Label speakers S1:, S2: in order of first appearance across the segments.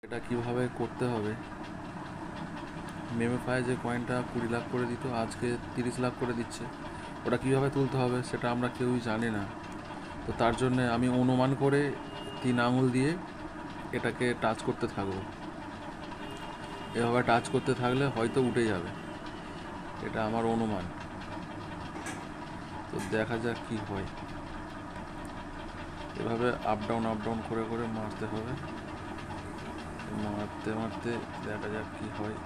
S1: এটা কিভাবে করতে হবে। মেমেফাই যে কয়েনটা 20 লাখ করে দিত, আজকে 30 লাখ করে দিচ্ছে। ওটা কিভাবে তুলতে হবে সেটা আমরা কেউই জানি না। তো তার জন্য আমি অনুমান করে 3 আঙুল দিয়ে এটাকে টাচ করতে থাকবো। এভাবে টাচ করতে থাকলে হয়তো উঠে যাবে, এটা আমার অনুমান। তো দেখা যাক কি হয়। এভাবে আপ ডাউন করে করে মারতে হবে। মারতে মারতে দেখা যাক কি হয়।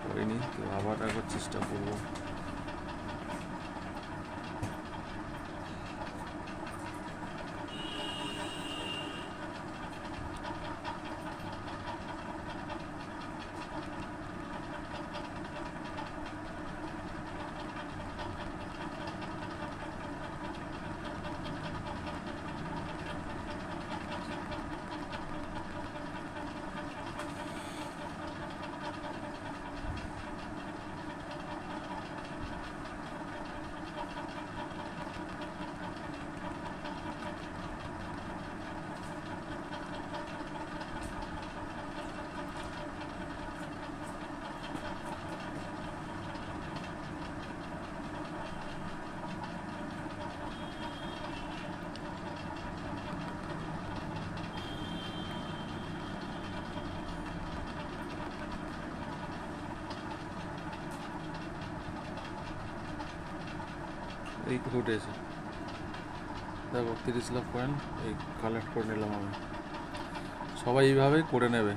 S1: হয়নি তো আবার একবার চেষ্টা করবো। এই উঠেছে, দেখো 30 লাখ কয়েন এই কালেক্ট করে নিলাম আমি। সবাই এইভাবেই করে নেবে।